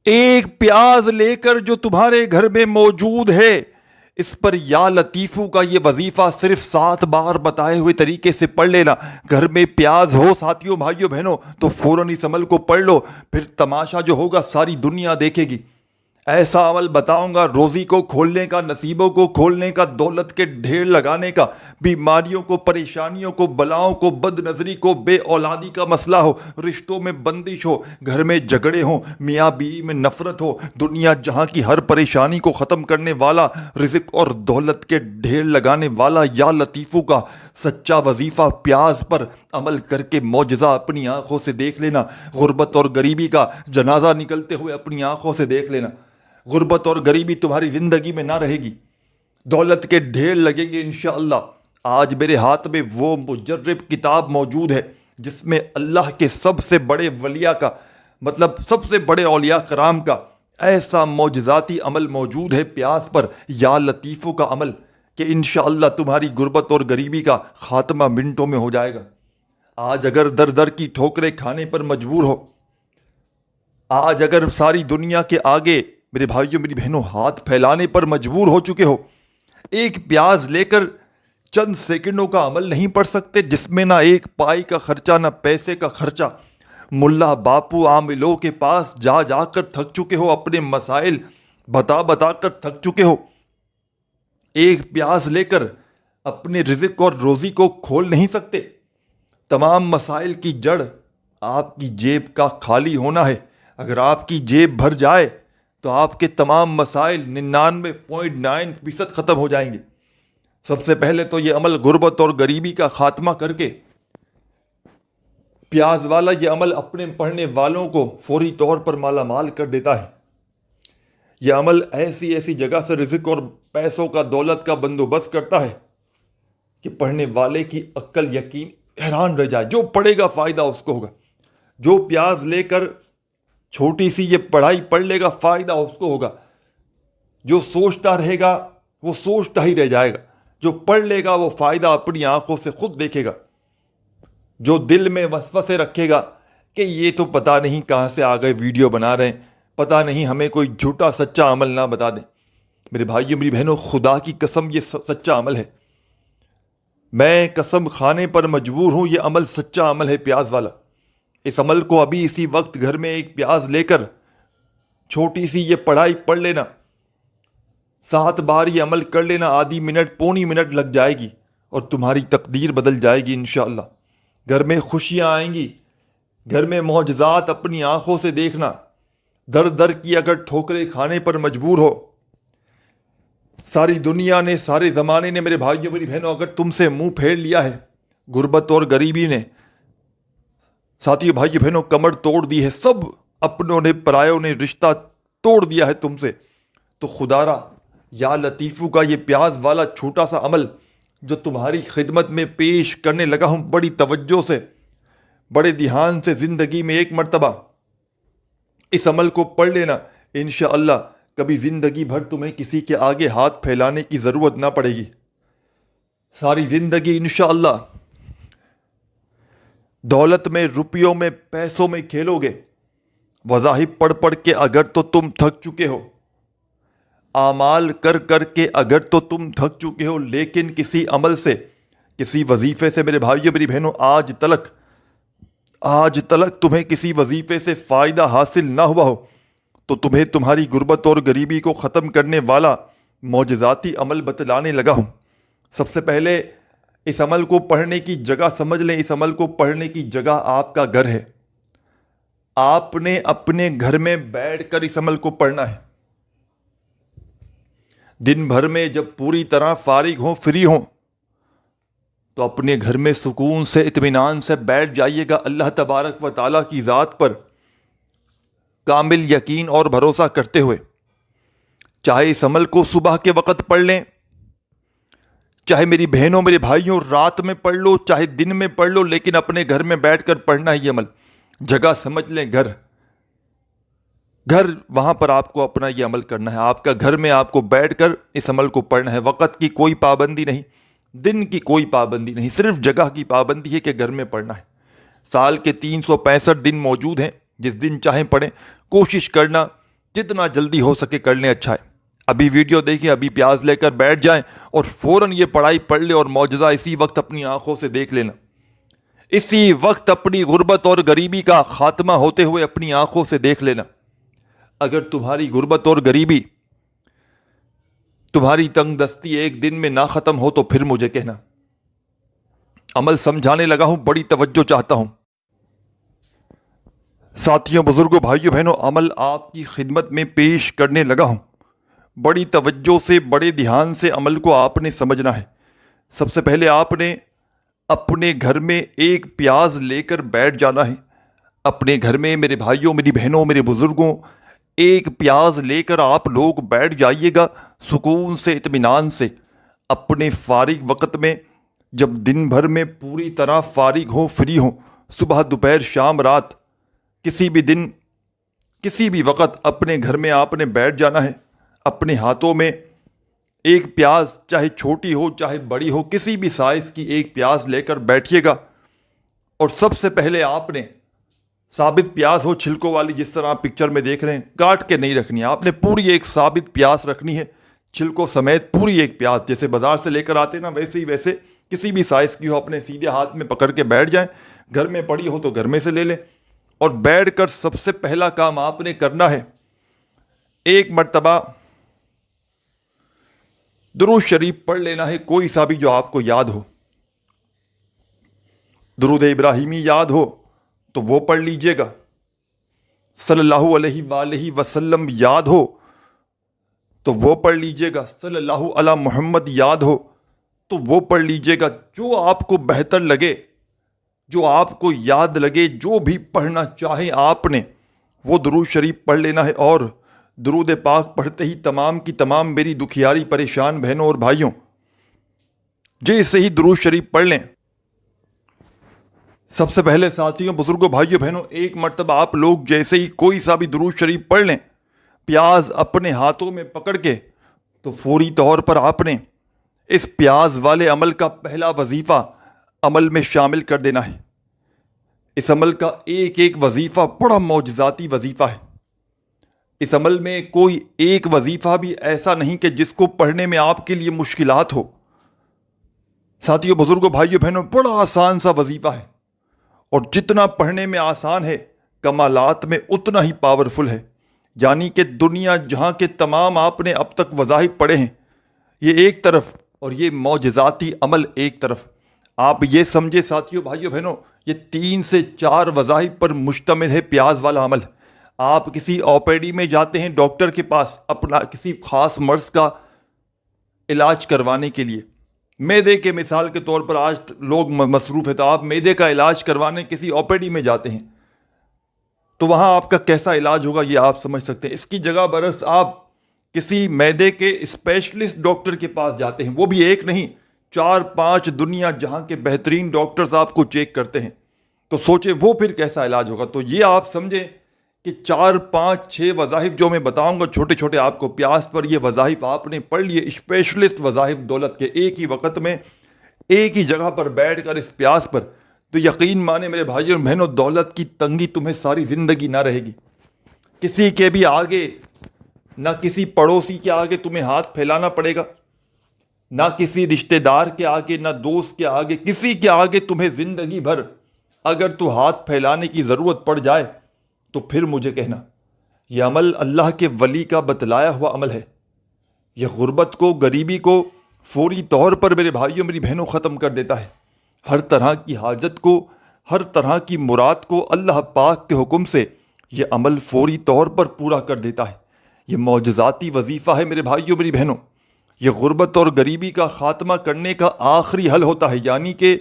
ایک پیاز لے کر جو تمہارے گھر میں موجود ہے، اس پر یا لطیفو کا یہ وظیفہ صرف 7 بار بتائے ہوئے طریقے سے پڑھ لینا۔ گھر میں پیاز ہو ساتھیوں، بھائیوں، بہنوں، تو فوراً اس عمل کو پڑھ لو، پھر تماشا جو ہوگا ساری دنیا دیکھے گی۔ ایسا عمل بتاؤں گا روزی کو کھولنے کا، نصیبوں کو کھولنے کا، دولت کے ڈھیر لگانے کا، بیماریوں کو، پریشانیوں کو، بلاؤں کو، بد نظری کو، بے اولادی کا مسئلہ ہو، رشتوں میں بندش ہو، گھر میں جھگڑے ہوں، میاں بیوی میں نفرت ہو، دنیا جہاں کی ہر پریشانی کو ختم کرنے والا، رزق اور دولت کے ڈھیر لگانے والا یا لطیفو کا سچا وظیفہ پیاز پر عمل کر کے معجزہ اپنی آنکھوں سے دیکھ لینا۔ غربت اور غریبی کا جنازہ نکلتے ہوئے اپنی آنکھوں سے دیکھ لینا۔ غربت اور غریبی تمہاری زندگی میں نہ رہے گی، دولت کے ڈھیر لگیں گے انشاءاللہ۔ آج میرے ہاتھ میں وہ مجرب کتاب موجود ہے جس میں اللہ کے سب سے بڑے ولیٰ کا، مطلب سب سے بڑے اولیاء کرام کا ایسا معجزاتی عمل موجود ہے پیاز پر یا لطیفوں کا عمل کہ انشاءاللہ تمہاری غربت اور غریبی کا خاتمہ منٹوں میں ہو جائے گا۔ آج اگر در در کی ٹھوکریں کھانے پر مجبور ہو، آج اگر ساری دنیا کے آگے میرے بھائیوں میری بہنوں ہاتھ پھیلانے پر مجبور ہو چکے ہو، ایک پیاز لے کر چند سیکنڈوں کا عمل نہیں پڑھ سکتے جس میں نہ ایک پائی کا خرچہ نہ پیسے کا خرچہ، ملا باپو عاملوں کے پاس جا جا کر تھک چکے ہو، اپنے مسائل بتا بتا کر تھک چکے ہو، ایک پیاز لے کر اپنے رزق اور روزی کو کھول نہیں سکتے۔ تمام مسائل کی جڑ آپ کی جیب کا خالی ہونا ہے۔ اگر آپ کی جیب بھر جائے تو آپ کے تمام مسائل 99.9% ختم ہو جائیں گے۔ سب سے پہلے تو یہ عمل غربت اور غریبی کا خاتمہ کر کے، پیاز والا یہ عمل اپنے پڑھنے والوں کو فوری طور پر مالا مال کر دیتا ہے۔ یہ عمل ایسی ایسی جگہ سے رزق اور پیسوں کا، دولت کا بندوبست کرتا ہے کہ پڑھنے والے کی عقل یقین حیران رہ جائے۔ جو پڑھے گا فائدہ اس کو ہوگا، جو پیاز لے کر چھوٹی سی یہ پڑھائی پڑھ لے گا فائدہ اس کو ہوگا، جو سوچتا رہے گا وہ سوچتا ہی رہ جائے گا، جو پڑھ لے گا وہ فائدہ اپنی آنکھوں سے خود دیکھے گا، جو دل میں وسوسے رکھے گا کہ یہ تو پتہ نہیں کہاں سے آ گئے ویڈیو بنا رہے ہیں، پتہ نہیں ہمیں کوئی جھوٹا سچا عمل نہ بتا دیں۔ میرے بھائیوں میری بہنوں، خدا کی قسم یہ سچا عمل ہے، میں قسم کھانے پر مجبور ہوں، یہ عمل سچا عمل ہے پیاز والا۔ اس عمل کو ابھی اسی وقت گھر میں ایک پیاز لے کر چھوٹی سی یہ پڑھائی پڑھ لینا، 7 بار یہ عمل کر لینا، آدھی منٹ پونی منٹ لگ جائے گی اور تمہاری تقدیر بدل جائے گی انشاءاللہ۔ گھر میں خوشیاں آئیں گی، گھر میں معجزات اپنی آنکھوں سے دیکھنا۔ در در کی اگر ٹھوکریں کھانے پر مجبور ہو، ساری دنیا نے، سارے زمانے نے، میرے بھائیوں میری بہنوں، اگر تم سے منہ پھیر لیا ہے، غربت اور غریبی نے، ساتھیوں بھائیوں بہنوں، کمر توڑ دی ہے، سب اپنوں نے پرایوں نے رشتہ توڑ دیا ہے تم سے، تو خدا را یا لطیفو کا یہ پیاز والا چھوٹا سا عمل جو تمہاری خدمت میں پیش کرنے لگا ہوں، بڑی توجہ سے، بڑے دھیان سے زندگی میں ایک مرتبہ اس عمل کو پڑھ لینا، انشاءاللہ کبھی زندگی بھر تمہیں کسی کے آگے ہاتھ پھیلانے کی ضرورت نہ پڑے گی۔ ساری زندگی انشاءاللہ دولت میں، روپیوں میں، پیسوں میں کھیلو گے۔ وظائف پڑھ پڑھ کے اگر تو تم تھک چکے ہو، اعمال کر کر کے اگر تو تم تھک چکے ہو، لیکن کسی عمل سے، کسی وظیفے سے میرے بھائیوں میری بہنوں آج تلک تمہیں کسی وظیفے سے فائدہ حاصل نہ ہوا ہو، تو تمہیں تمہاری غربت اور غریبی کو ختم کرنے والا معجزاتی عمل بتلانے لگا ہوں۔ سب سے پہلے اس عمل کو پڑھنے کی جگہ سمجھ لیں، اس عمل کو پڑھنے کی جگہ آپ کا گھر ہے۔ آپ نے اپنے گھر میں بیٹھ کر اس عمل کو پڑھنا ہے۔ دن بھر میں جب پوری طرح فارغ ہوں، فری ہوں، تو اپنے گھر میں سکون سے، اطمینان سے بیٹھ جائیے گا، اللہ تبارک و تعالیٰ کی ذات پر کامل یقین اور بھروسہ کرتے ہوئے۔ چاہے اس عمل کو صبح کے وقت پڑھ لیں، چاہے میری بہنوں میرے بھائیوں رات میں پڑھ لو، چاہے دن میں پڑھ لو، لیکن اپنے گھر میں بیٹھ کر پڑھنا ہے یہ عمل۔ جگہ سمجھ لیں، گھر وہاں پر آپ کو اپنا یہ عمل کرنا ہے۔ آپ کا گھر میں آپ کو بیٹھ کر اس عمل کو پڑھنا ہے۔ وقت کی کوئی پابندی نہیں، دن کی کوئی پابندی نہیں، صرف جگہ کی پابندی ہے کہ گھر میں پڑھنا ہے۔ سال کے 365 دن موجود ہیں، جس دن چاہیں پڑھیں۔ کوشش کرنا جتنا جلدی ہو سکے کر لیں اچھا ہے. ابھی ویڈیو دیکھیں, ابھی پیاز لے کر بیٹھ جائیں اور فوراً یہ پڑھائی پڑھ لیں اور معجزہ اسی وقت اپنی آنکھوں سے دیکھ لینا. اسی وقت اپنی غربت اور غریبی کا خاتمہ ہوتے ہوئے اپنی آنکھوں سے دیکھ لینا. اگر تمہاری غربت اور غریبی, تمہاری تنگ دستی ایک دن میں نہ ختم ہو تو پھر مجھے کہنا. عمل سمجھانے لگا ہوں, بڑی توجہ چاہتا ہوں. ساتھیوں, بزرگوں, بھائیوں, بہنوں, عمل آپ کی خدمت میں پیش کرنے لگا ہوں. بڑی توجہ سے, بڑے دھیان سے عمل کو آپ نے سمجھنا ہے. سب سے پہلے آپ نے اپنے گھر میں ایک پیاز لے کر بیٹھ جانا ہے. اپنے گھر میں میرے بھائیوں, میری بہنوں, میرے بزرگوں, ایک پیاز لے کر آپ لوگ بیٹھ جائیے گا سکون سے, اطمینان سے. اپنے فارغ وقت میں, جب دن بھر میں پوری طرح فارغ ہو, فری ہو, صبح, دوپہر, شام, رات, کسی بھی دن, کسی بھی وقت اپنے گھر میں آپ نے بیٹھ جانا ہے. اپنے ہاتھوں میں ایک پیاز, چاہے چھوٹی ہو چاہے بڑی ہو, کسی بھی سائز کی ایک پیاز لے کر بیٹھیے گا. اور سب سے پہلے آپ نے ثابت پیاز ہو, چھلکوں والی, جس طرح آپ پکچر میں دیکھ رہے ہیں, کاٹ کے نہیں رکھنی ہے. آپ نے پوری ایک ثابت پیاز رکھنی ہے, چھلکوں سمیت پوری ایک پیاز. جیسے بازار سے لے کر آتے نا, ویسے ہی ویسے کسی بھی سائز کی ہو, اپنے سیدھے ہاتھ میں پکڑ کے بیٹھ جائیں. گھر میں پڑی ہو تو گھر میں سے لے لیں. اور بیٹھ کر سب سے پہلا کام آپ نے کرنا ہے, ایک مرتبہ درود شریف پڑھ لینا ہے, کوئی سا بھی جو آپ کو یاد ہو. درود ابراہیمی یاد ہو تو وہ پڑھ لیجئے گا. صلی اللہ علیہ وآلہ وسلم یاد ہو تو وہ پڑھ لیجئے گا. صلی اللہ علی محمد یاد ہو تو وہ پڑھ لیجئے گا. جو آپ کو بہتر لگے, جو آپ کو یاد لگے, جو بھی پڑھنا چاہیں آپ نے وہ درود شریف پڑھ لینا ہے. اور درود پاک پڑھتے ہی تمام کی تمام میری دکھیاری پریشان بہنوں اور بھائیوں جیسے ہی درود شریف پڑھ لیں, سب سے پہلے ساتھیوں, بزرگوں, بھائیوں, بہنوں, ایک مرتبہ آپ لوگ جیسے ہی کوئی سا بھی درود شریف پڑھ لیں, پیاز اپنے ہاتھوں میں پکڑ کے, تو فوری طور پر آپ نے اس پیاز والے عمل کا پہلا وظیفہ عمل میں شامل کر دینا ہے. اس عمل کا ایک ایک وظیفہ بڑا معجزاتی وظیفہ ہے. اس عمل میں کوئی ایک وظیفہ بھی ایسا نہیں کہ جس کو پڑھنے میں آپ کے لیے مشکلات ہو. ساتھیوں, بزرگوں, بھائیوں, بہنوں, بڑا آسان سا وظیفہ ہے. اور جتنا پڑھنے میں آسان ہے, کمالات میں اتنا ہی پاورفل ہے. یعنی کہ دنیا جہاں کے تمام آپ نے اب تک وظائف پڑھے ہیں, یہ ایک طرف, اور یہ معجزاتی عمل ایک طرف. آپ یہ سمجھے ساتھیوں, بھائیوں, بہنوں, یہ 3 سے 4 وظائف پر مشتمل ہے پیاز والا عمل. آپ کسی او پی ڈی میں جاتے ہیں ڈاکٹر کے پاس اپنا کسی خاص مرض کا علاج کروانے کے لیے. معدے کے مثال کے طور پر آج لوگ مصروف ہیں, تو آپ معدے کا علاج کروانے کسی او پی ڈی میں جاتے ہیں, تو وہاں آپ کا کیسا علاج ہوگا یہ آپ سمجھ سکتے ہیں. اس کی جگہ برعکس آپ کسی معدے کے اسپیشلسٹ ڈاکٹر کے پاس جاتے ہیں, وہ بھی ایک نہیں, 4-5 دنیا جہاں کے بہترین ڈاکٹرز آپ کو چیک کرتے ہیں. تو سوچیں وہ پھر کیسا علاج ہوگا. تو یہ آپ سمجھیں کہ 4-5-6 وظائف جو میں بتاؤں گا چھوٹے چھوٹے آپ کو پیاز پر, یہ وظائف آپ نے پڑھ لیے, اسپیشلسٹ وظائف دولت کے, ایک ہی وقت میں ایک ہی جگہ پر بیٹھ کر اس پیاز پر, تو یقین مانے میرے بھائیوں اور بہنوں, دولت کی تنگی تمہیں ساری زندگی نہ رہے گی. کسی کے بھی آگے, نہ کسی پڑوسی کے آگے تمہیں ہاتھ پھیلانا پڑے گا, نہ کسی رشتہ دار کے آگے, نہ دوست کے آگے, کسی کے آگے تمہیں زندگی بھر اگر تو ہاتھ پھیلانے کی ضرورت پڑ جائے تو پھر مجھے کہنا. یہ عمل اللہ کے ولی کا بتلایا ہوا عمل ہے. یہ غربت کو, غریبی کو فوری طور پر میرے بھائیوں میری بہنوں ختم کر دیتا ہے. ہر طرح کی حاجت کو, ہر طرح کی مراد کو اللہ پاک کے حکم سے یہ عمل فوری طور پر پورا کر دیتا ہے. یہ معجزاتی وظیفہ ہے میرے بھائیوں میری بہنوں. یہ غربت اور غریبی کا خاتمہ کرنے کا آخری حل ہوتا ہے. یعنی کہ